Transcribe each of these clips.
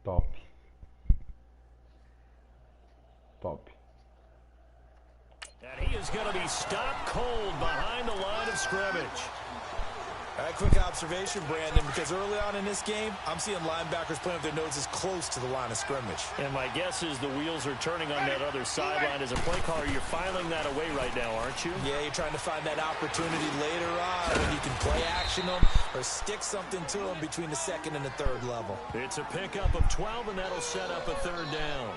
Top. Top. And he is going to be stopped cold behind the line of scrimmage. All right, quick observation, Brandon, because early on in this game, I'm seeing linebackers playing with their noses close to the line of scrimmage. And my guess is the wheels are turning on that other sideline. As a play caller, you're filing that away right now, aren't you? Yeah, you're trying to find that opportunity later on when you can play action them or stick something to them between the second and the third level. It's a pickup of 12, and that'll set up a third down.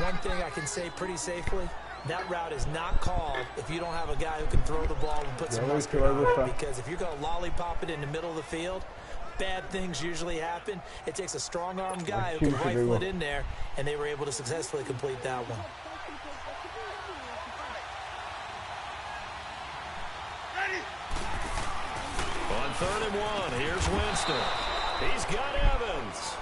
One thing I can say pretty safely, that route is not called if you don't have a guy who can throw the ball and put some muscle on it. Because if you're going to lollipop it in the middle of the field, bad things usually happen. It takes a strong-arm guy who can rifle it in there, and they were able to successfully complete that one. On 3rd and 1, here's Winston. He's got Evans.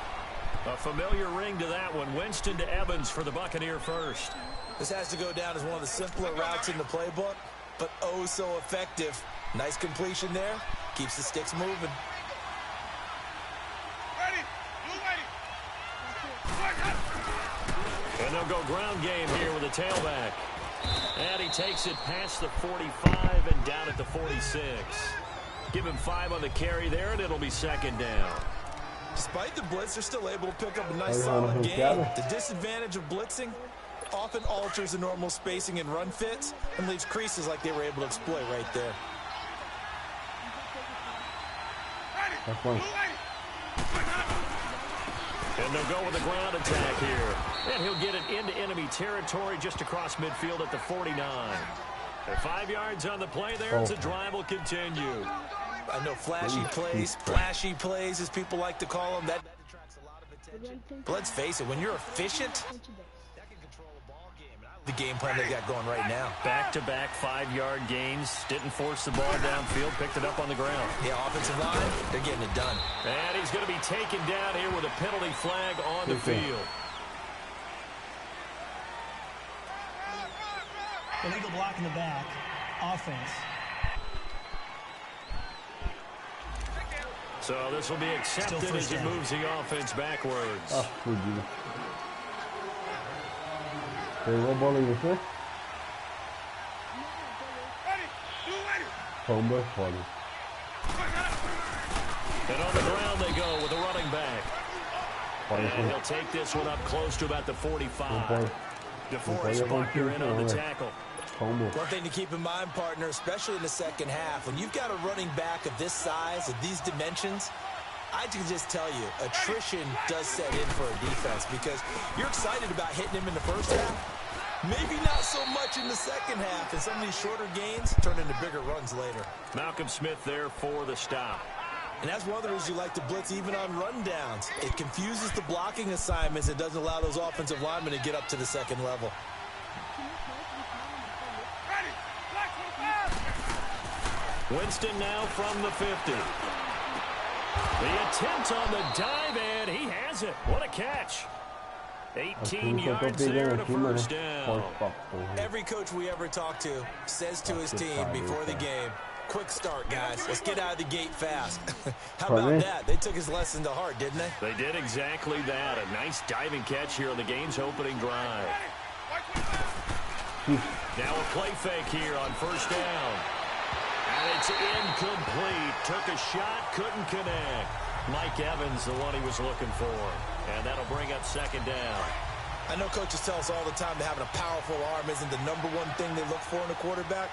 A familiar ring to that one. Winston to Evans for the Buccaneer first. This has to go down as one of the simpler routes in the playbook, but oh so effective. Nice completion there. Keeps the sticks moving. And they'll go ground game here with a tailback. And he takes it past the 45 and down at the 46. Give him 5 on the carry there, and it'll be 2nd down. Despite the blitz, they're still able to pick up a nice solid game. The disadvantage of blitzing often alters the normal spacing and run fits and leaves creases like they were able to exploit right there. And they'll go with a ground attack here. And he'll get it into enemy territory just across midfield at the 49. And 5 yards on the play there as the drive will continue. I know flashy plays, as people like to call them, that attracts a lot of attention. But let's face it, when you're efficient, that can control a ball game. And I love the game plan they got going right now. Back-to-back 5-yard gains. Didn't force the ball downfield. Picked it up on the ground. Yeah, offensive line, they're getting it done. And he's going to be taken down here with a penalty flag on the field. Illegal block in the back. Offense. So this will be accepted as he moves the offense backwards. Ah, fudido. Pegou a bola aí, você? Fumble, foda. And on the ground they go with a running back. And he'll take this one up close to about the 45. DeForest Buckner in on the tackle. One thing to keep in mind, partner, especially in the second half, when you've got a running back of this size, of these dimensions, I can just tell you, attrition does set in for a defense because you're excited about hitting him in the first half. Maybe not so much in the second half, and some of these shorter gains turn into bigger runs later. Malcolm Smith there for the stop. And that's one of the reasons you like to blitz even on rundowns. It confuses the blocking assignments and doesn't allow those offensive linemen to get up to the second level. Winston now from the 50. The attempt on the dive, and he has it. What a catch. 18 yards there and a first down. Every coach we ever talk to says to his team before the game, quick start, guys. Let's get out of the gate fast. How about that? They took his lesson to heart, didn't they? They did exactly that. A nice diving catch here on the game's opening drive. Now a play fake here on first down. And it's incomplete. Took a shot, couldn't connect. Mike Evans, the one he was looking for. And that'll bring up second down. I know coaches tell us all the time that having a powerful arm isn't the #1 thing they look for in a quarterback.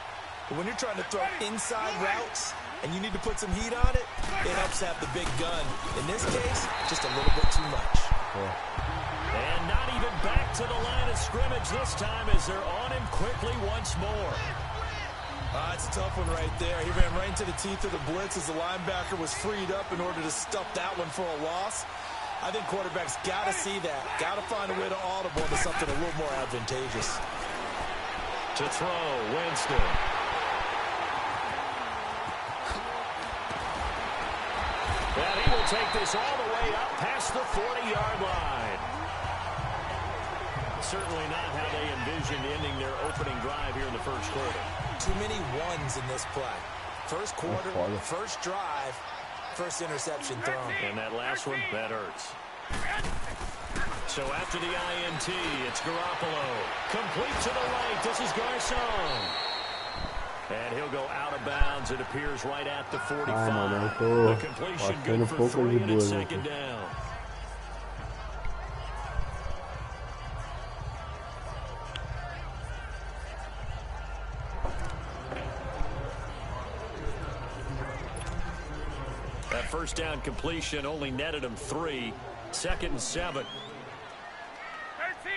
But when you're trying to throw inside routes and you need to put some heat on it, it helps have the big gun. In this case, just a little bit too much. And not even back to the line of scrimmage this time as they're on him quickly once more. It's a tough one right there. He ran right into the teeth of the blitz as the linebacker was freed up in order to stuff that one for a loss. I think quarterbacks got to see that. Got to find a way to audible to something a little more advantageous. To throw, Winston. And he will take this all the way up past the 40-yard line. Certainly not how they envisioned ending their opening drive here in the first quarter. Too many ones in this play. First quarter, first drive, first interception thrown. And that last one, that hurts. So after the INT, it's Garoppolo. Complete to the right. This is Garcon. And he'll go out of bounds. It appears right at the 45. The completion good for 3, and it's second down. That first down completion only netted him 3. 2nd and 7. 13.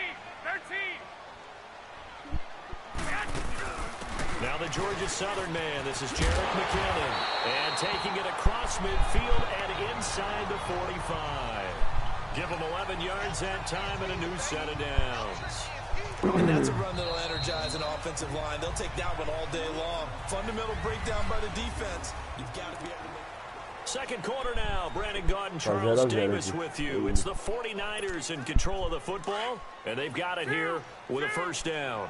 Now the Georgia Southern man. This is Jerick McKinnon. And taking it across midfield and inside the 45. Give him 11 yards that time and a new set of downs. And that's a run that'll energize an offensive line. They'll take that one all day long. Fundamental breakdown by the defense. You've got to be able to make... Second quarter now. Brandon Gaudin, Charles Davis with you. It's the 49ers in control of the football, and they've got it here with a first down.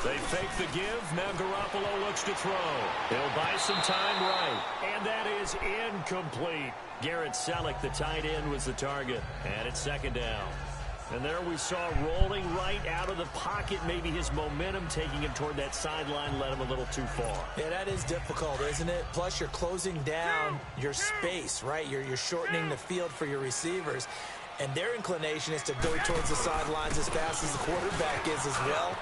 They fake the give. Now Garoppolo looks to throw. He'll buy some time right. And that is incomplete. Garrett Selleck, the tight end, was the target. And it's second down. And there we saw rolling right out of the pocket. Maybe his momentum taking him toward that sideline led him a little too far. Yeah, that is difficult, isn't it? Plus, you're closing down your space, right? You're shortening the field for your receivers. And their inclination is to go towards the sidelines as fast as the quarterback is as well.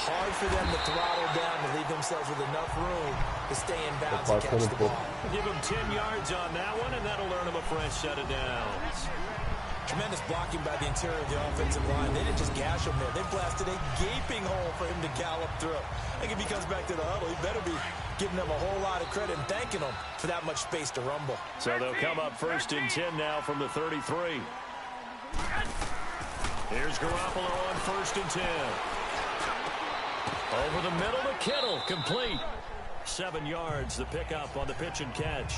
Hard for them to throttle down to leave themselves with enough room to stay in bounds and catch the ball. Give him 10 yards on that one, and that'll earn him a fresh set of downs. Tremendous blocking by the interior of the offensive line. They didn't just gash him there. They blasted a gaping hole for him to gallop through. I think if he comes back to the huddle, he better be giving them a whole lot of credit and thanking them for that much space to rumble. So they'll come up 1st and 10 now from the 33. Here's Garoppolo on 1st and 10. Over the middle to Kittle, complete. 7 yards, the pickup on the pitch and catch.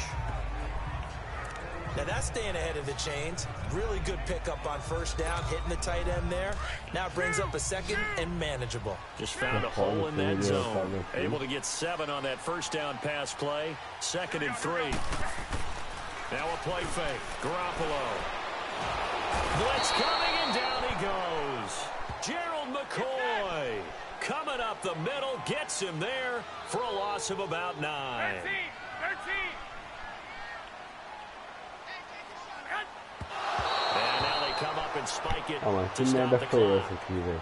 Now that's staying ahead of the chains. Really good pickup on first down, hitting the tight end there. Now it brings up a second and manageable. Just found a hole in that zone. Able to get 7 on that first down pass play. 2nd and 3. Now a play fake. Garoppolo. Blitz coming, and down he goes. Gerald McCoy coming up the middle, gets him there for a loss of about 9. 13. And now they come up and spike it Ah, mas to que stop merda the foi clock. essa aqui, velho?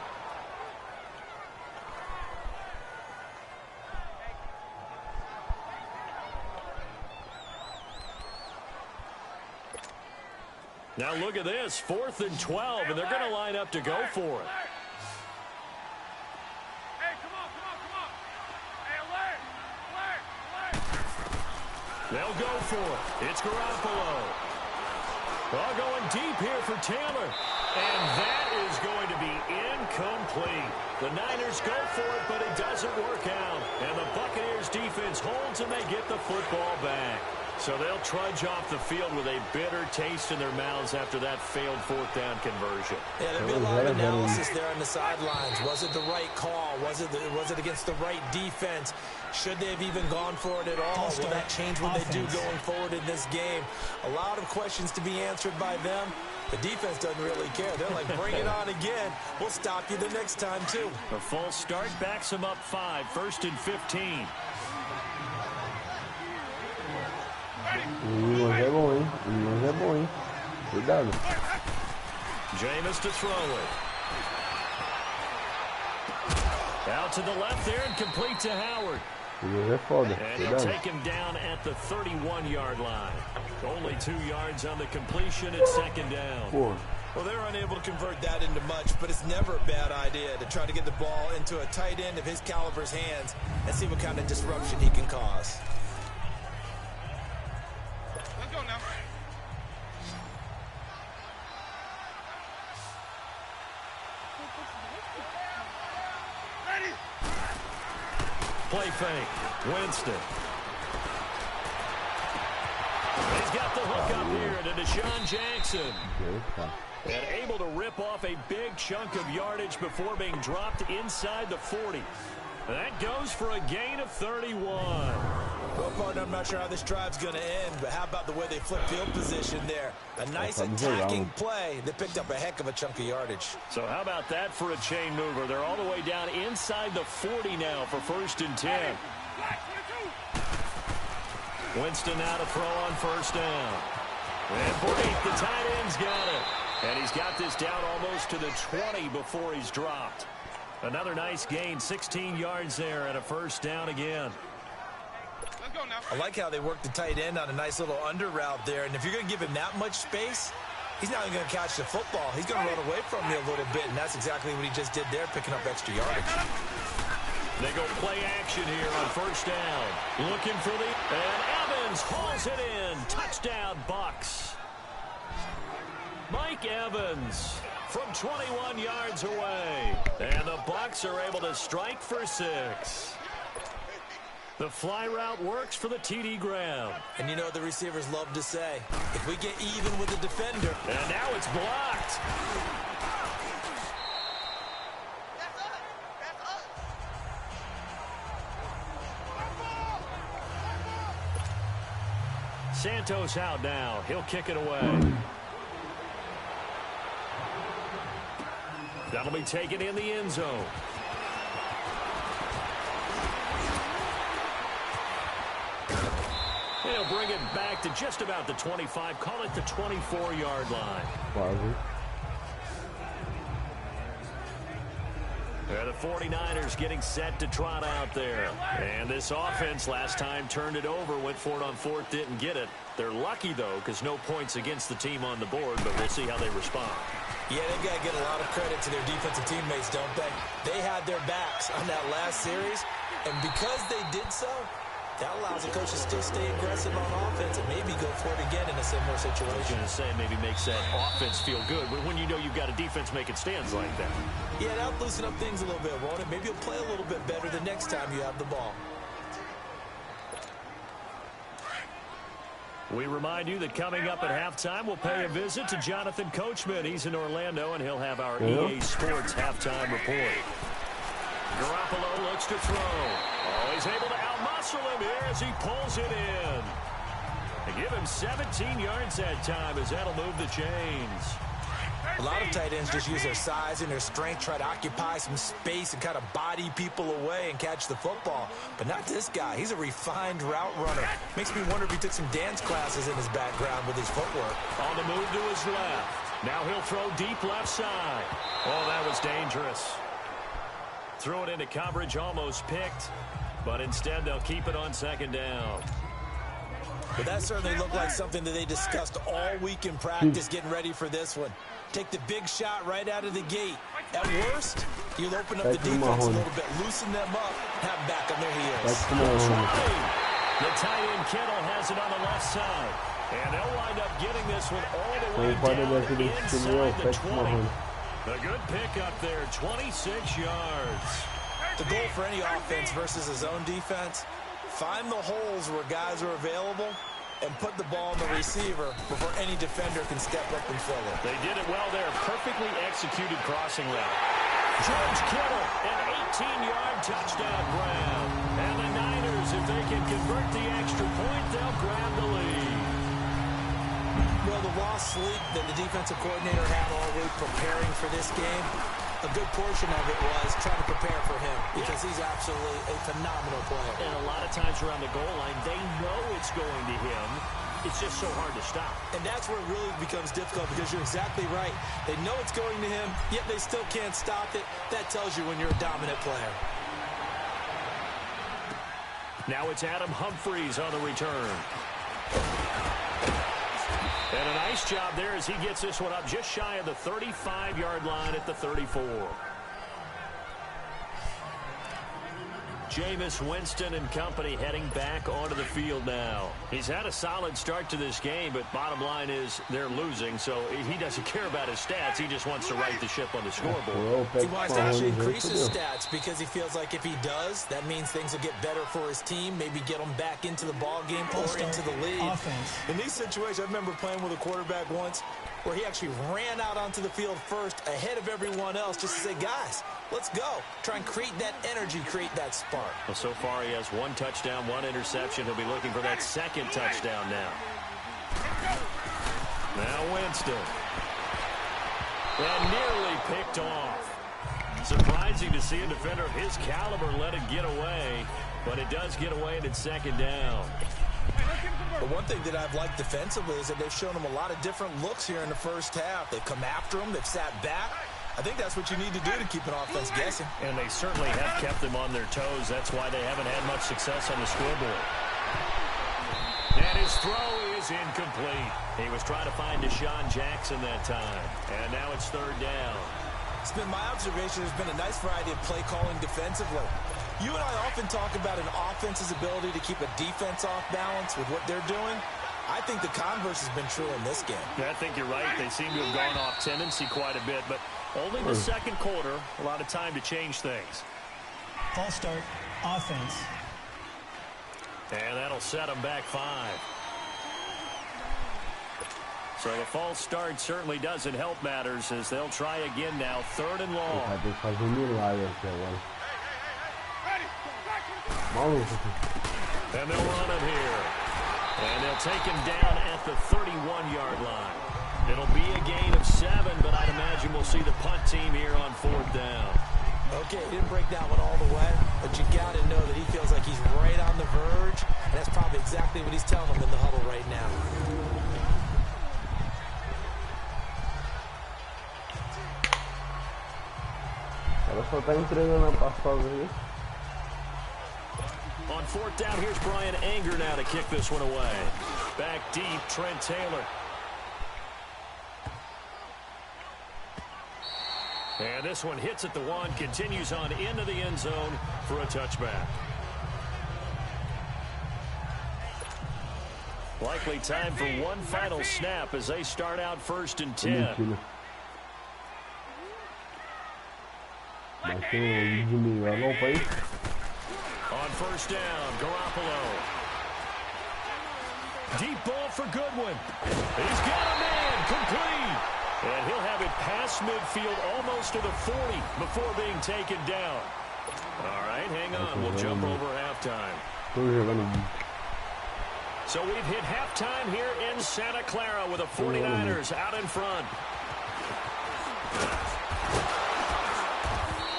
Now look at this, 4th and 12, and they're going to line up to go for it. Hey, come on. Hey, alert. They'll go for it. It's Garoppolo. Well, going deep here for Taylor. And that is going to be incomplete. The Niners go for it, but it doesn't work out. And the Buccaneers defense holds, and they get the football back. So they'll trudge off the field with a bitter taste in their mouths after that failed 4th down conversion. Yeah, there'll be a lot of analysis there on the sidelines. Was it the right call? Was it against the right defense? Should they have even gone for it at all? Will that change what they do going forward in this game? A lot of questions to be answered by them. The defense doesn't really care. They're like, bring it on again. We'll stop you the next time, too. A false start backs them up 5, 1st and 15. O Williams é bom, hein? O Williams é bom, hein? Cuidado. Jameis to throw it. Out to the left there and complete to Howard. O Williams é foda. And he'll Cuidado. take him down at the 31-yard line. Only 2 yards on the completion at 2nd down. Porra. Well, they're unable to convert that into much, but it's never a bad idea to try to get the ball into a tight end of his caliber's hands and see what kind of disruption he can cause. Let's go now. Ready. Play fake. Winston. He's got the hook up here to Deshaun Jackson. Eita. And able to rip off a big chunk of yardage before being dropped inside the 40. That goes for a gain of 31. Well, partner, I'm not sure how this drive's going to end, but how about the way they flip field position there? A nice attacking play. They picked up a heck of a chunk of yardage. So how about that for a chain mover? They're all the way down inside the 40 now for 1st and 10. Winston now to throw on 1st down. And Brate, the tight end's got it. And he's got this down almost to the 20 before he's dropped. Another nice gain, 16 yards there and a 1st down again. Let's go now. I like how they work the tight end on a nice little under route there. And if you're going to give him that much space, he's not even going to catch the football. He's going to run away from you a little bit, and that's exactly what he just did there, picking up extra yardage. They go play action here on 1st down. Looking for the... And Evans hauls it in. Touchdown, Bucs. Mike Evans from 21 yards away. And the Bucs are able to strike for 6. The fly route works for the TD grab. And you know what the receivers love to say, if we get even with the defender. And now it's blocked. Santos out now. He'll kick it away. That'll be taken in the end zone. He'll bring it back to just about the 25. Call it the 24-yard line. The 49ers getting set to trot out there. And this offense last time turned it over, went for it on 4th, didn't get it. They're lucky, though, because no points against the team on the board, but we'll see how they respond. Yeah, they've got to get a lot of credit to their defensive teammates, don't they? They had their backs on that last series, and because they did so, that allows the coach to still stay aggressive on offense and maybe go for it again in a similar situation. I was going to say, maybe makes that offense feel good, but when you know you've got a defense making stands like that. Yeah, that'll loosen up things a little bit, won't it? Maybe you'll play a little bit better the next time you have the ball. We remind you that coming up at halftime, we'll pay a visit to Jonathan Coachman. He's in Orlando, and he'll have our EA Sports halftime report. Garoppolo looks to throw. Oh, he's able to outmuscle him here as he pulls it in. They give him 17 yards that time as that'll move the chains. A lot of tight ends just use their size and their strength, try to occupy some space and kind of body people away and catch the football. But not this guy. He's a refined route runner. Makes me wonder if he took some dance classes in his background with his footwork. On the move to his left. Now he'll throw deep left side. Oh, that was dangerous. Throw it into coverage, almost picked. But instead, they'll keep it on 2nd down. But that certainly looked like something that they discussed all week in practice getting ready for this one. Take the big shot right out of the gate. At worst, you'll open up the defense a little bit, loosen them up, have them back on their heels. The tight end Kittle has it on the left side. And they'll wind up getting this one all the way down inside the 20. A good pickup there, 26 yards. The goal for any offense versus a zone defense, find the holes where guys are available and put the ball on the receiver before any defender can step up and fill it. They did it well there. Perfectly executed crossing route. George Kittle, an 18-yard touchdown grab. And the Niners, if they can convert the extra point, they'll grab the lead. Well, the lost sleep that the defensive coordinator had all week preparing for this game, a good portion of it was trying to prepare for him because he's absolutely a phenomenal player. And a lot of times around the goal line, they know it's going to him. It's just so hard to stop. And that's where it really becomes difficult because you're exactly right. They know it's going to him, yet they still can't stop it. That tells you when you're a dominant player. Now it's Adam Humphries on the return. And a nice job there as he gets this one up just shy of the 35-yard line at the 34. Jameis Winston and company heading back onto the field now. He's had a solid start to this game, but bottom line is they're losing, so he doesn't care about his stats. He just wants to right the ship on the scoreboard. He wants to actually increase his stats because he feels like if he does, that means things will get better for his team, maybe get them back into the ball game or into the lead. Offense. In these situations, I remember playing with a quarterback once. where he actually ran out onto the field first ahead of everyone else just to say, guys, let's go. Try and create that energy, create that spark. Well, so far he has 1 touchdown, 1 interception. He'll be looking for that 2nd touchdown now. Now Winston. And nearly picked off. Surprising to see a defender of his caliber let it get away, but it does get away and it's 2nd down. The one thing that I've liked defensively is that they've shown him a lot of different looks here in the first half. They've come after him. They've sat back. I think that's what you need to do to keep an offense guessing. And they certainly have kept them on their toes. That's why they haven't had much success on the scoreboard. And his throw is incomplete. He was trying to find Deshaun Jackson that time. And now it's 3rd down. It's been my observation there's been a nice variety of play calling defensively. You and I often talk about an offense's ability to keep a defense off balance with what they're doing. I think the converse has been true in this game. Yeah, I think you're right. They seem to have gone off tendency quite a bit, but only the 2nd quarter, a lot of time to change things. False start, offense. And that'll set them back 5. So the false start certainly doesn't help matters as they'll try again now, 3rd and long. And they'll run him here. And they'll take him down at the 31-yard line. It'll be a gain of 7, but I'd imagine we'll see the punt team here on 4th down. Okay, he didn't break that one all the way, but you got to know that he feels like he's right on the verge, and that's probably exactly what he's telling them in the huddle right now. On 4th down, here's Brian Anger now to kick this one away. Back deep, Trent Taylor. And this one hits at the 1, continues on into the end zone for a touchback. Likely time for one final snap as they start out 1st and 10. On 1st down, Garoppolo. Deep ball for Goodwin. He's got a man, complete. And he'll have it past midfield almost to the 40 before being taken down. All right, hang on. We'll jump over halftime. So we've hit halftime here in Santa Clara with the 49ers out in front.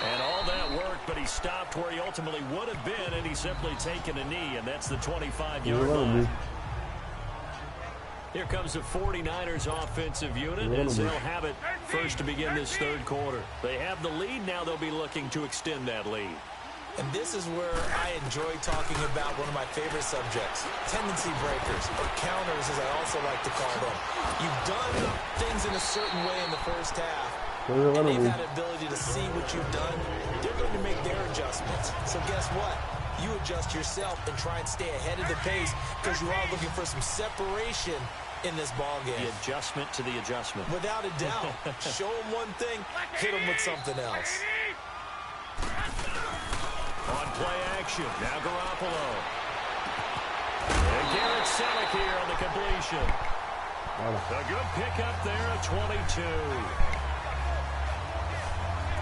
And all that worked, but he stopped where he ultimately would have been, and he's simply taken a knee, and that's the 25-yard line. Here comes the 49ers offensive unit as they'll have it first to begin this 3rd quarter. They have the lead. Now they'll be looking to extend that lead. And this is where I enjoy talking about one of my favorite subjects, tendency breakers, or counters as I also like to call them. You've done things in a certain way in the first half, and they've had the ability to see what you've done. They're going to make their adjustments. So guess what? You adjust yourself and try and stay ahead of the pace because you are looking for some separation in this ball game. The adjustment to the adjustment. Without a doubt. Show them one thing, hit them with something else. On play action, now Garoppolo. And Garrett Selleck here on the completion. A good pickup there at 22.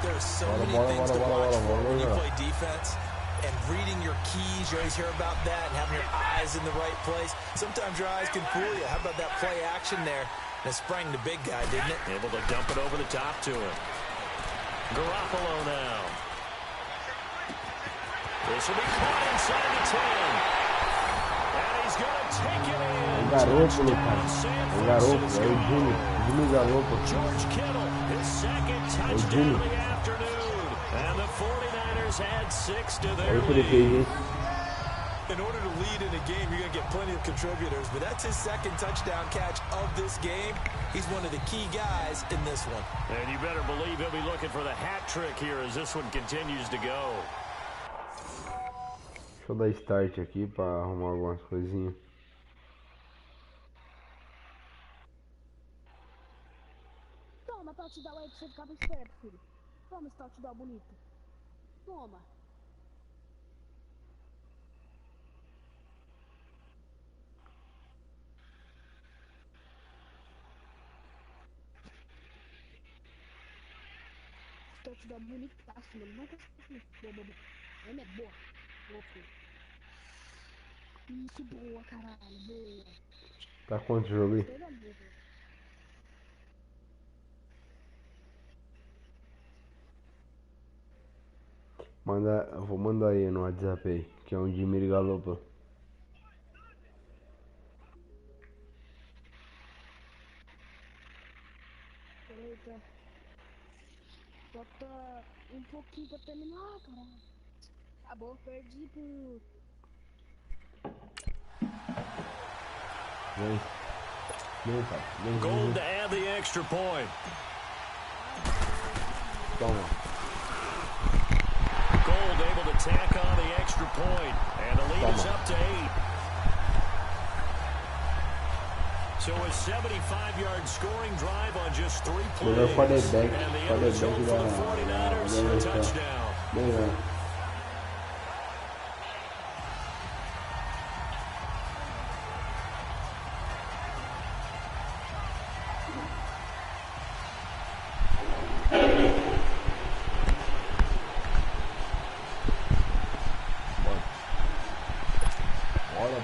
There's so many things to watch for when you play defense. And reading your keys, you always hear about that, and having your eyes in the right place. Sometimes your eyes can fool you. How about that play action there? And it sprang the big guy, didn't it? Able to dump it over the top to him. Garoppolo now. This will be caught inside the 10. And he's going to take it in. George Kittle, his 2nd touchdown of the afternoon. And the 49ers add 6 to their lead. In order to lead in a game, you're going to get plenty of contributors, but that's his 2nd touchdown catch of this game. He's one of the key guys in this one. And you better believe he'll be looking for the hat trick here as this one continues to go. Deixa eu dar start aqui para arrumar algumas coisinhas. Toma, touchdown aí pra você ficar esperto, filho. Toma esse touchdown bonito. Toma. touchdown bonitaço, mano. Não é boa. Ela é boa. Boa, filho. Isso, boa, caralho. Boa. Tá quanto jogo aí? Pelo amor, velho. Eu vou mandar aí no WhatsApp aí, que é um Jimmy Galopa. Eita. Falta um pouquinho pra terminar, caralho. Acabou, perdi por... Vem. Vem, pai. Vem, Gold to vem. add the extra point. Toma. Gold able to tack on the extra point, and the lead is up to 8. So a 75-yard scoring drive on just 3 plays. Melhor quarterback. And the end result for the 49ers, a touchdown. Melhor.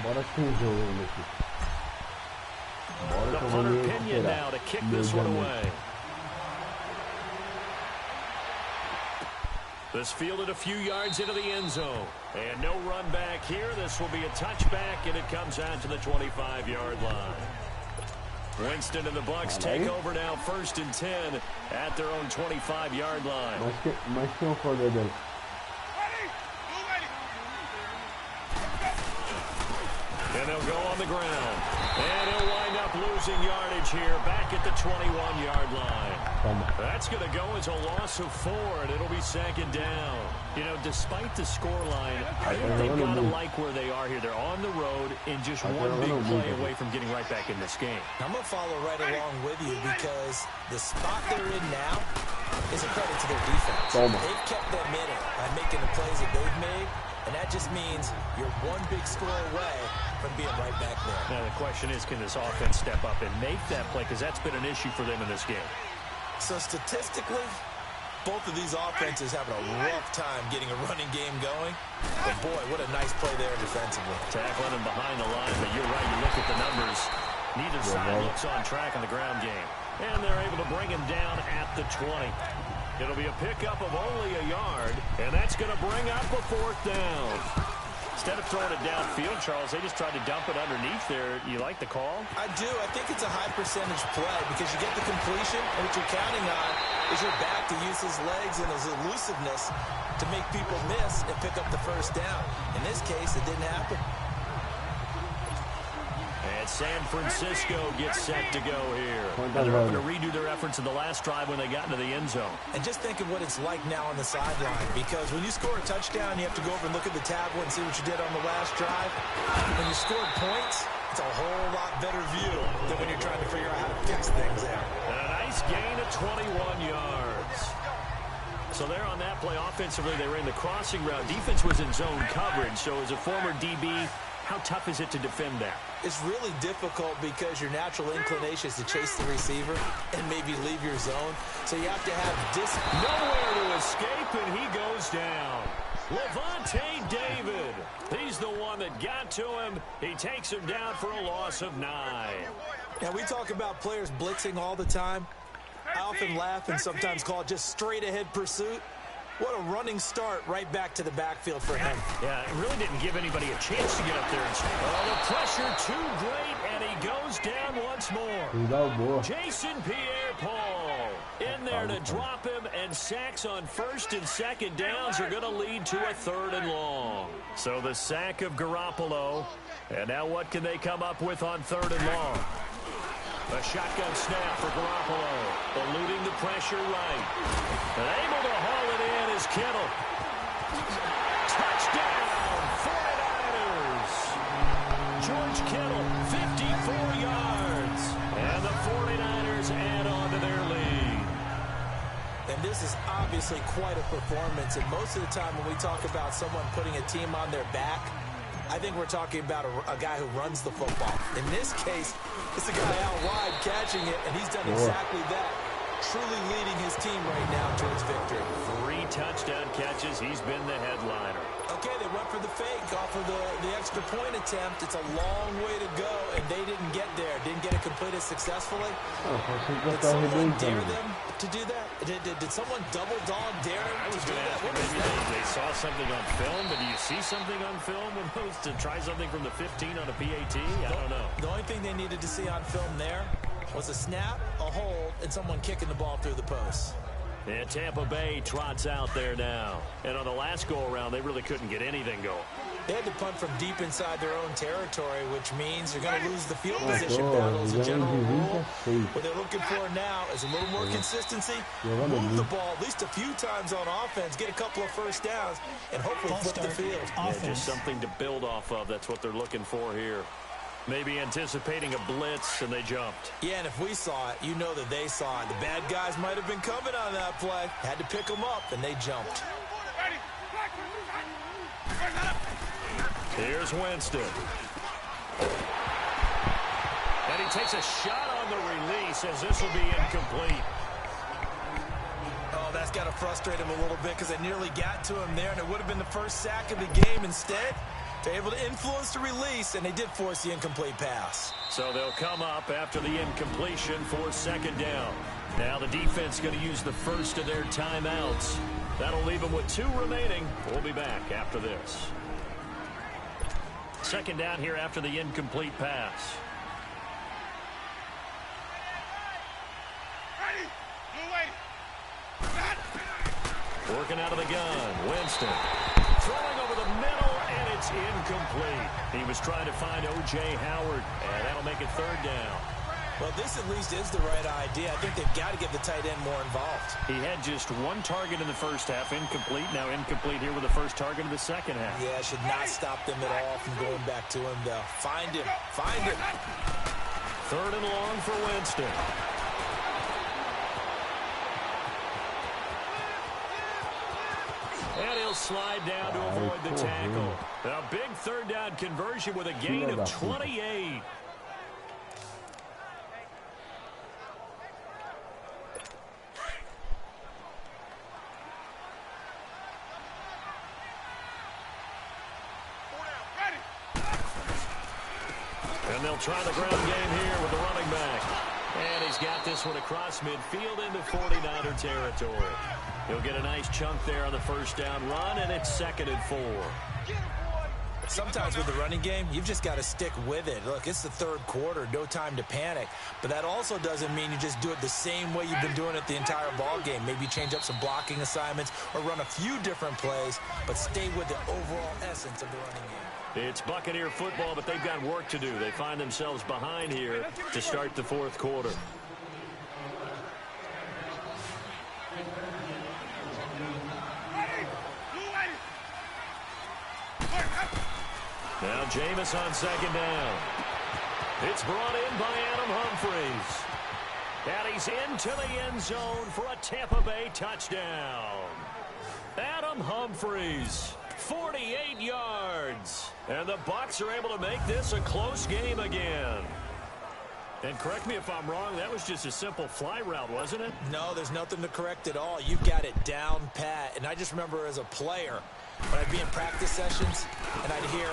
Bora com o jogo ainda aqui. Bora The que eu vou punter me Pinion now recuperar. to kick this one away. This fielded a few yards into the end zone. And no run back here. This will be a touchback, and it comes out to the 25-yard line. Winston and the Bucs take over now, 1st and 10 at their own 25-yard line. Mas quem é o quarterback? And they'll go on the ground. And he'll wind up losing yardage here back at the 21-yard line. That's going to go as a loss of 4, and it'll be 2nd down. You know, despite the scoreline, I think they've got to like where they are here. They're on the road and just one big play away from getting right back in this game. I'm going to follow right along with you because the spot they're in now is a credit to their defense. They've kept them in it by making the plays that they've made, and that just means you're one big score away from being right back there. Now, the question is, can this offense step up and make that play? Because that's been an issue for them in this game. So statistically, both of these offenses having a rough time getting a running game going. But boy, what a nice play there defensively. Tackling him behind the line, but you're right, you look at the numbers. Neither side looks on track in the ground game. And they're able to bring him down at the 20. It'll be a pickup of only a yard, and that's going to bring up a 4th down. Instead of throwing it downfield, Charles, they just tried to dump it underneath there. You like the call? I do. I think it's a high percentage play because you get the completion, and what you're counting on is your back to use his legs and his elusiveness to make people miss and pick up the 1st down. In this case, it didn't happen. And San Francisco gets set to go here. And they're hoping to redo their efforts in the last drive when they got into the end zone. And just think of what it's like now on the sideline, because when you score a touchdown, you have to go over and look at the tablet and see what you did on the last drive. When you score points, it's a whole lot better view than when you're trying to figure out how to fix things there. And a nice gain of 21 yards. So there on that play, offensively, they ran the crossing route. Defense was in zone coverage, so as a former DB, how tough is it to defend that? It's really difficult because your natural inclination is to chase the receiver and maybe leave your zone. So you have to have nowhere to escape, and he goes down. Lavonte David. He's the one that got to him. He takes him down for a loss of 9. Now, we talk about players blitzing all the time. I often laugh and sometimes call it just straight-ahead pursuit. What a running start right back to the backfield for him. Yeah, it really didn't give anybody a chance to get up there. The pressure too great, and he goes down once more. Jason Pierre-Paul in there to drop him, and sacks on 1st and 2nd downs are going to lead to a 3rd and long. So the sack of Garoppolo, and now what can they come up with on 3rd and long? A shotgun snap for Garoppolo, eluding the pressure right. And able to haul it in is Kittle. Touchdown, 49ers. George Kittle, 54 yards. And the 49ers add on to their lead. And this is obviously quite a performance. And most of the time when we talk about someone putting a team on their back, I think we're talking about a guy who runs the football. In this case, it's a guy out wide catching it, and he's done exactly that. truly leading his team right now towards victory. 3 touchdown catches. He's been the headliner. Okay, they went for the fake off of the extra point attempt. It's a long way to go, and they didn't get there. Didn't get it completed successfully. Did someone dare them to do that? Did someone double dog dare them I was to do going to that? ask you, maybe they saw something on film, but do you see something on film when those to try something from the 15 on a PAT? I don't know. The only thing they needed to see on film there was a snap, a hold, and someone kicking the ball through the post. And Tampa Bay trots out there now. And on the last go-around, they really couldn't get anything going. They had to punt from deep inside their own territory, which means you're going to lose the field position battle as a general rule. What they're looking for now is a little more consistency, move the ball at least a few times on offense, get a couple of first downs, and hopefully flip the field. Yeah, just something to build off of. That's what they're looking for here. Maybe anticipating a blitz, and they jumped. Yeah, and if we saw it, you know that they saw it. The bad guys might have been coming on that play. Had to pick them up, and they jumped. Here's Winston. And he takes a shot on the release as this will be incomplete. Oh, that's got to frustrate him a little bit because they nearly got to him there, and it would have been the first sack of the game. Instead, they're able to influence the release, and they did force the incomplete pass. So they'll come up after the incompletion for second down. Now the defense going to use the first of their timeouts. That'll leave them with 2 remaining. We'll be back after this. Second down here after the incomplete pass. Working out of the gun. Winston throwing over the middle, and it's incomplete. He was trying to find O.J. Howard, and that'll make it third down. Well, this at least is the right idea. I think they've got to get the tight end more involved. He had just 1 target in the first half, incomplete. Now incomplete here with the first target of the second half. Yeah, should not stop them at all from going back to him, though. Find him. Find him. Third and long for Winston. And he'll slide down to avoid the tackle. A big third down conversion with a gain of 28. And they'll try the ground game here with the running back. And he's got this one across midfield into 49er territory. He'll get a nice chunk there on the first down run, and it's 2nd and 4. Sometimes with the running game, you've just got to stick with it. Look, it's the third quarter, no time to panic. But that also doesn't mean you just do it the same way you've been doing it the entire ball game. Maybe change up some blocking assignments or run a few different plays, but stay with the overall essence of the running game. It's Buccaneer football, but they've got work to do. They find themselves behind here to start the fourth quarter. Now Jameis on second down. It's brought in by Adam Humphries. And he's into the end zone for a Tampa Bay touchdown. Adam Humphries, 48 yards. And the Bucs are able to make this a close game again. And correct me if I'm wrong, that was just a simple fly route, wasn't it? No, there's nothing to correct at all. You've got it down pat. And I just remember as a player, when I'd be in practice sessions and I'd hear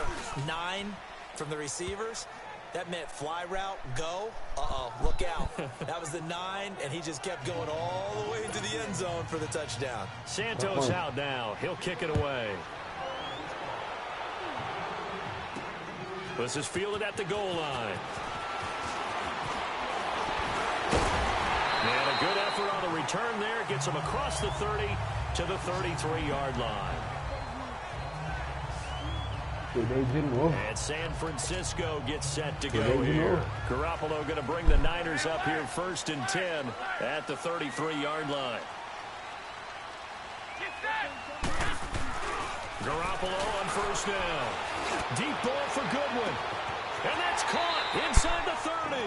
9 from the receivers, that meant fly route, go, look out. That was the 9, and he just kept going all the way into the end zone for the touchdown. Santos out now. He'll kick it away. This is fielded at the goal line. And a good effort on the return there. Gets him across the 30 to the 33-yard line. And San Francisco gets set to go here. Garoppolo going to bring the Niners up here 1st and 10 at the 33-yard line. Garoppolo on first down. Deep ball for Goodwin. And that's caught inside the 30.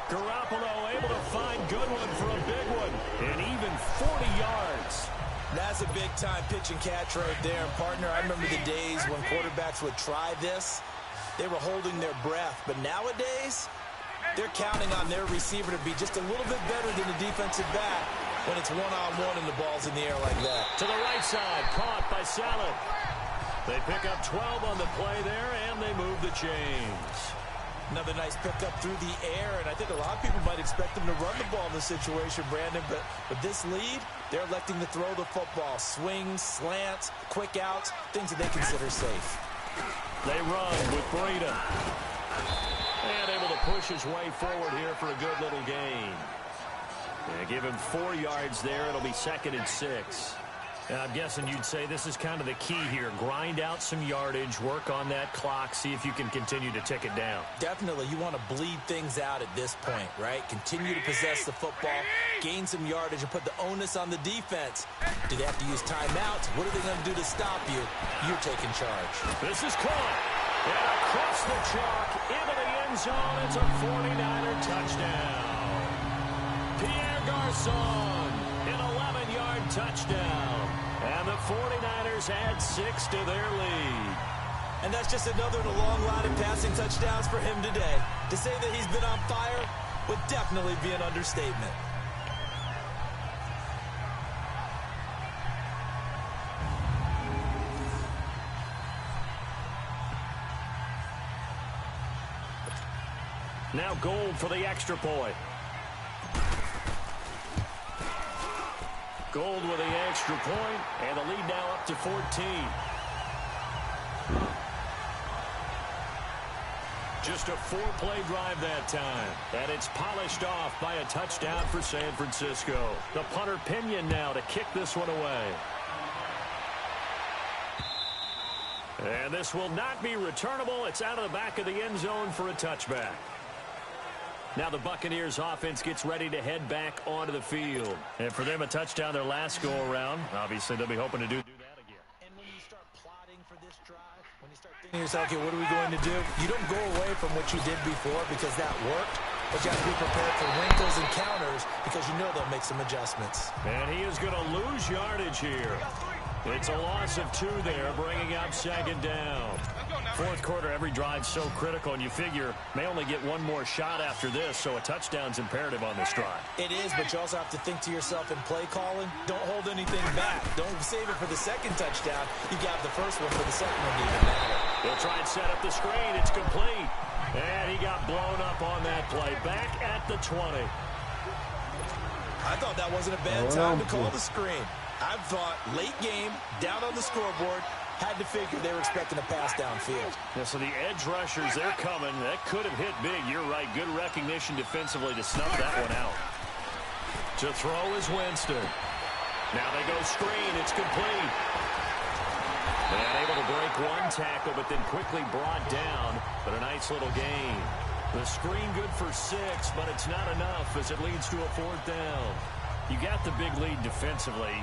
Garoppolo able to find Goodwin for a big one. And even 40 yards. That's a big-time pitch and catch right there. And, partner, I remember the days when quarterbacks would try this. They were holding their breath. But nowadays, they're counting on their receiver to be just a little bit better than the defensive back when it's one-on-one and the ball's in the air like that. To the right side, caught by Saleh. They pick up 12 on the play there, and they move the chains. Another nice pickup through the air, and I think a lot of people might expect them to run the ball in this situation, Brandon, but with this lead, they're electing to throw the football. Swings, slants, quick outs, things that they consider safe. They run with Breida. And able to push his way forward here for a good little gain. And give him 4 yards there. It'll be 2nd and 6. Now, I'm guessing you'd say this is kind of the key here. Grind out some yardage, work on that clock, see if you can continue to tick it down. Definitely. You want to bleed things out at this point, right? Continue to possess the football, gain some yardage, and put the onus on the defense. Do they have to use timeouts? What are they going to do to stop you? You're taking charge. This is caught. And across the chalk, into the end zone. It's a 49er touchdown. Pierre Garçon, an 11-yard touchdown. And the 49ers add 6 to their lead. And that's just another in a long line of passing touchdowns for him today. To say that he's been on fire would definitely be an understatement. Now Gould for the extra point. Gould with the extra point, and the lead now up to 14. Just a 4-play drive that time, and it's polished off by a touchdown for San Francisco. The punter Pinion now to kick this one away. And this will not be returnable. It's out of the back of the end zone for a touchback. Now the Buccaneers offense gets ready to head back onto the field. And for them, a touchdown their last go-around. Obviously, they'll be hoping to do that again. And when you start plotting for this drive, when you start thinking to yourself, okay, what are we going to do? You don't go away from what you did before because that worked. But you have to be prepared for wrinkles and counters because you know they'll make some adjustments. And he is going to lose yardage here. It's a loss of 2 there, bringing up 2nd down. 4th quarter, every drive so critical, and you figure may only get one more shot after this, so a touchdown's imperative on this drive. It is, but you also have to think to yourself in play calling, don't hold anything back. Don't save it for the 2nd touchdown. You got the first one for the 2nd one to even matter. He'll try and set up the screen. It's complete. And he got blown up on that play. Back at the 20. I thought that wasn't a bad time to call the screen. I thought late game, down on the scoreboard, had to figure they were expecting a pass downfield. Yeah, so the edge rushers, they're coming. That could have hit big. You're right. Good recognition defensively to snuff that one out. To throw is Winston. Now they go screen. It's complete. And able to break one tackle, but then quickly brought down. But a nice little gain. The screen good for 6, but it's not enough as it leads to a 4th down. You got the big lead defensively.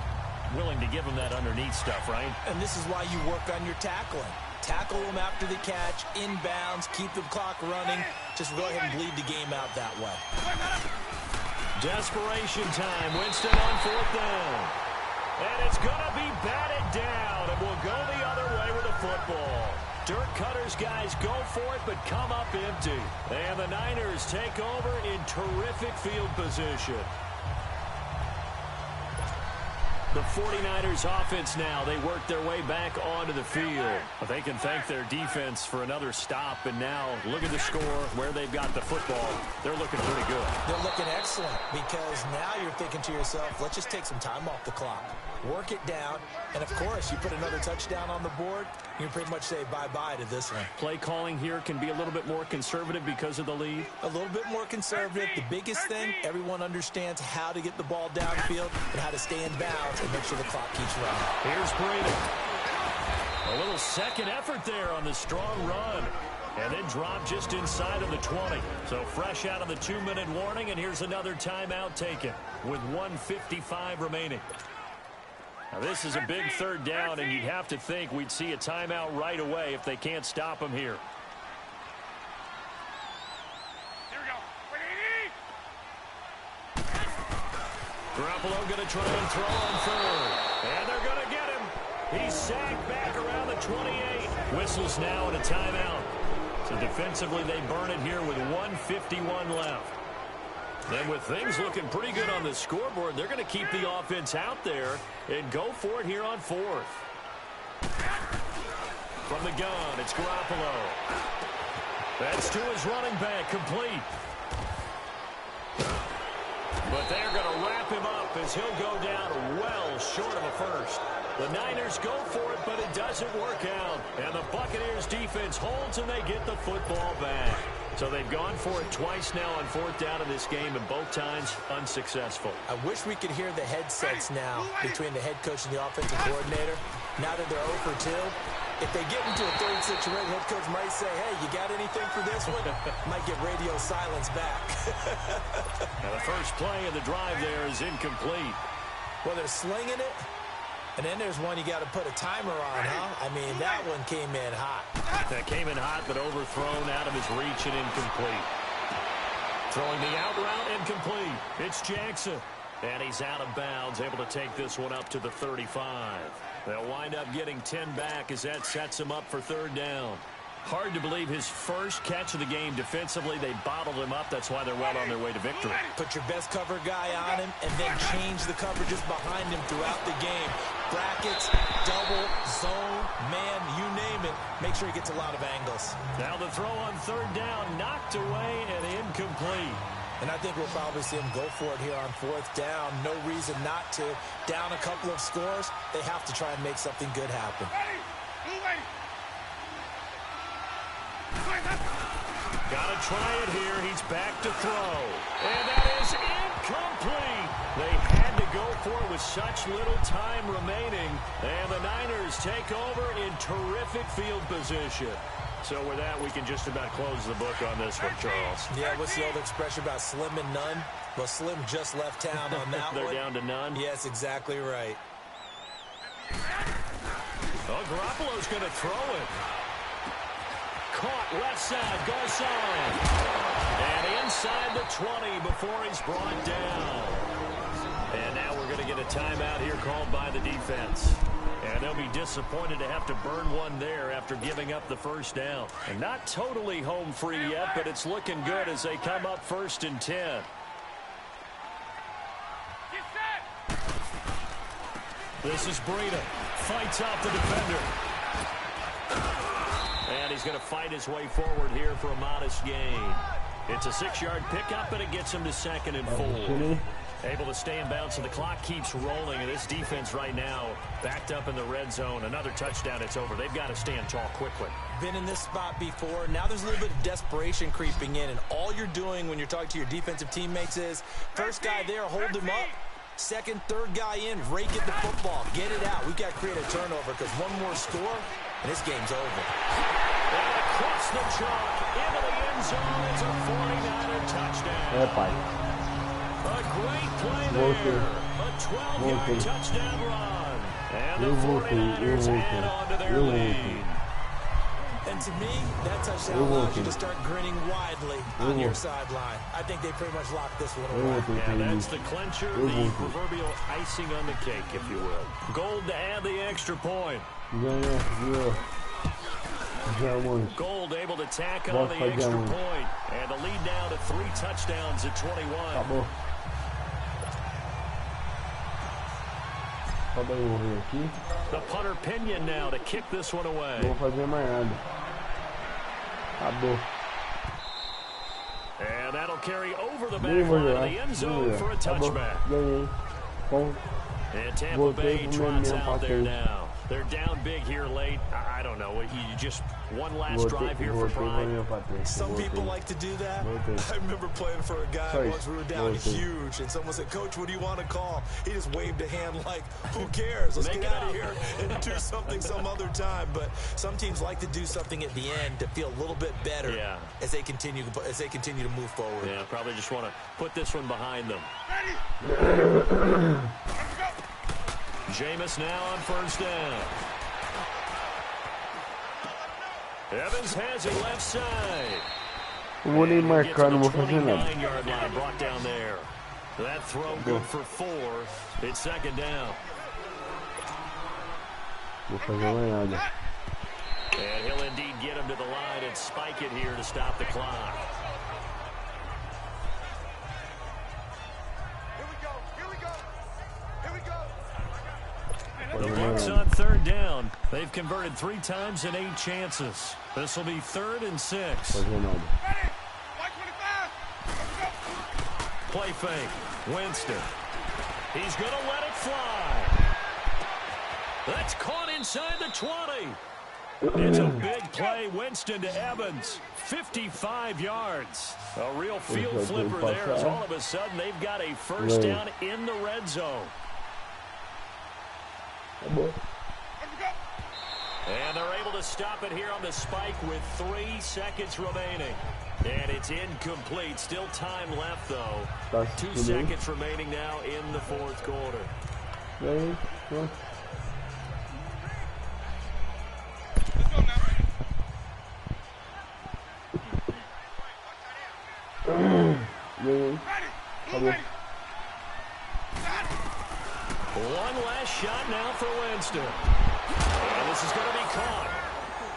Willing to give them that underneath stuff, right? And this is why you work on your tackling. Tackle them after the catch, inbounds, keep the clock running. Just go ahead and bleed the game out that way. Desperation time. Winston on 4th down. And it's going to be batted down, and we'll go the other way with the football. Dirk Cutter's guys go for it, but come up empty. And the Niners take over in terrific field position. The 49ers offense now, they work their way back onto the field. But they can thank their defense for another stop. And now look at the score, where they've got the football. They're looking pretty good. They're looking excellent because now you're thinking to yourself, let's just take some time off the clock. Work it down. And, of course, you put another touchdown on the board, you can pretty much say bye-bye to this one. Play calling here can be a little bit more conservative because of the lead. A little bit more conservative. The biggest thing, everyone understands how to get the ball downfield and how to stay in bounds and make sure the clock keeps running. Here's Breida. A little second effort there on the strong run. And then drop just inside of the 20. So fresh out of the 2-minute warning, and here's another timeout taken with 1:55 remaining. Now this is a big 3rd down, and you'd have to think we'd see a timeout right away if they can't stop them here. Here we go. Garoppolo going to try and throw on 3rd. And they're going to get him. He's sacked back around the 28. Whistles now and a timeout. So defensively, they burn it here with 1:51 left. And with things looking pretty good on the scoreboard, they're going to keep the offense out there and go for it here on 4th. From the gun, it's Garoppolo. That's to his running back, complete. But they're going to wrap him up as he'll go down well short of a first. The Niners go for it, but it doesn't work out. And the Buccaneers defense holds and they get the football back. So they've gone for it twice now on 4th down in this game, and both times unsuccessful. I wish we could hear the headsets now between the head coach and the offensive coordinator. Now that they're 0 for 2, if they get into a third situation, head coach might say, hey, you got anything for this one? Might get radio silence back. Now the first play of the drive there is incomplete. Well, they're slinging it, and then there's one you got to put a timer on, huh? I mean, that one came in hot. That came in hot, but overthrown out of his reach and incomplete. Throwing the out route, incomplete. It's Jackson. And he's out of bounds, able to take this one up to the 35. They'll wind up getting 10 back as that sets him up for 3rd down. Hard to believe his first catch of the game defensively. They bottled him up. That's why they're well on their way to victory. Put your best cover guy on him and then change the coverages behind him throughout the game. Brackets, double, zone, man, you name it. Make sure he gets a lot of angles. Now the throw on 3rd down, knocked away and incomplete. And I think we'll probably see him go for it here on 4th down. No reason not to. Down a couple of scores, they have to try and make something good happen. Gotta try it here. He's back to throw. And that is incomplete. They had to go for it with such little time remaining. And the Niners take over in terrific field position. So with that, we can just about close the book on this one, Charles. Yeah, what's the old expression about slim and none? Well, Slim just left town on that They're one. down to none? Yes, exactly right. Oh, Garoppolo's going to throw it. Caught left side, Garcon. And inside the 20 before he's brought down. And now we're going to get a timeout here called by the defense. And they'll be disappointed to have to burn one there after giving up the first down. And not totally home free yet, but it's looking good as they come up 1st and 10. This is Breida. Fights off the defender. And he's going to fight his way forward here for a modest gain. It's a 6-yard pickup, and it gets him to 2nd and 4. Able to stay in bounds, so the clock keeps rolling, and this defense right now backed up in the red zone. Another touchdown, it's over. They've got to stand tall quickly. Been in this spot before. Now there's a little bit of desperation creeping in, and all you're doing when you're talking to your defensive teammates is first guy there, hold him up. Second, third guy in, rake at the football. Get it out. We've got to create a turnover because one more score, and this game's over. And across the chalk, into the end zone. It's a 49er touchdown. A great play there. A 12-yard touchdown run. And the 49ers add on to their lead. And to me, that touchdown allows you to start grinning widely on your sideline. I think they pretty much locked this one away. Yeah, that's the clincher, the proverbial icing on the cake, if you will. Gold to add the extra point. Gold able to tack on the extra point. And the lead now to 3 touchdowns at 21. The punter Pinion now to kick this one away. And that'll carry over the back line of the end zone for a touchback. And Tampa Bay trots out there now. They're down big here late. I don't know. You just one last drive here for pride. Some people like to do that. I remember playing for a guy once. We were down huge, and someone said, "Coach, what do you want to call?" He just waved a hand like, "Who cares? Let's get out of here and do something some other time." But some teams like to do something at the end to feel a little bit better as they continue to move forward. Yeah, probably just want to put this one behind them. Jameis now on first down. Evans has it left side. Vou nem marcar, não vou fazer nada. 29-yard line brought down there. That throw good for 4. It's second down. Vou fazer uma olhada. And he'll indeed get him to the line and spike it here to stop the clock. The Bucs on third down. They've converted 3 times in 8 chances. This will be 3rd and 6. Play fake. Winston. He's going to let it fly. That's caught inside the 20. It's a big play. Winston to Evans. 55 yards. A real field flipper there as all of a sudden they've got a first down in the red zone. And they're able to stop it here on the spike with 3 seconds remaining. And it's incomplete. Still time left, though. 2 seconds remaining now in the 4th quarter. One last shot now for Winston. And this is going to be caught.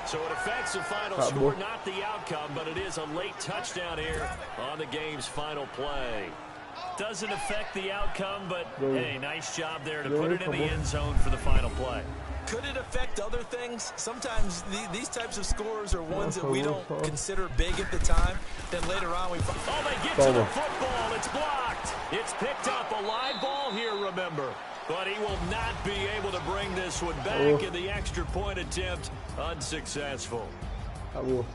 So it affects the final score, not the outcome, but it is a late touchdown here on the game's final play. Doesn't affect the outcome, but hey, nice job there to put it in the end zone for the final play. Could it affect other things? Sometimes these types of scores are ones that we don't consider big at the time. Then later on we... Oh, they get to the football. It's blocked. It's picked up. A live ball here, remember. But he will not be able to bring this one back in the extra point attempt. Unsuccessful. Well,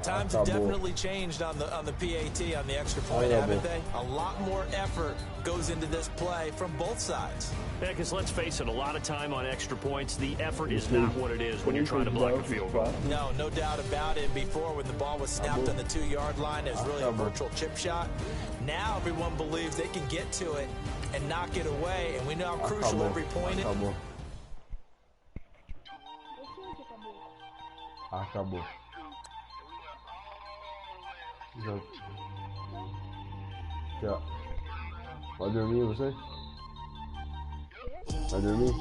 times have definitely changed on the PAT, on the extra point, haven't they? A lot more effort goes into this play from both sides. Yeah, because let's face it, a lot of time on extra points, the effort is not what it is when you're trying to block a field goal. No doubt about it. Before, when the ball was snapped on the 2-yard line, it was really a virtual chip shot. Now everyone believes they can get to it and knock it away, and we know how crucial every point is. Acabou. Já. Vai dormir você? Vai dormir?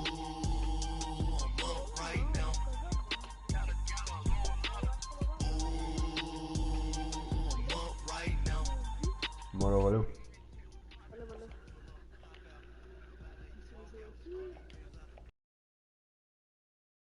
Bora, valeu.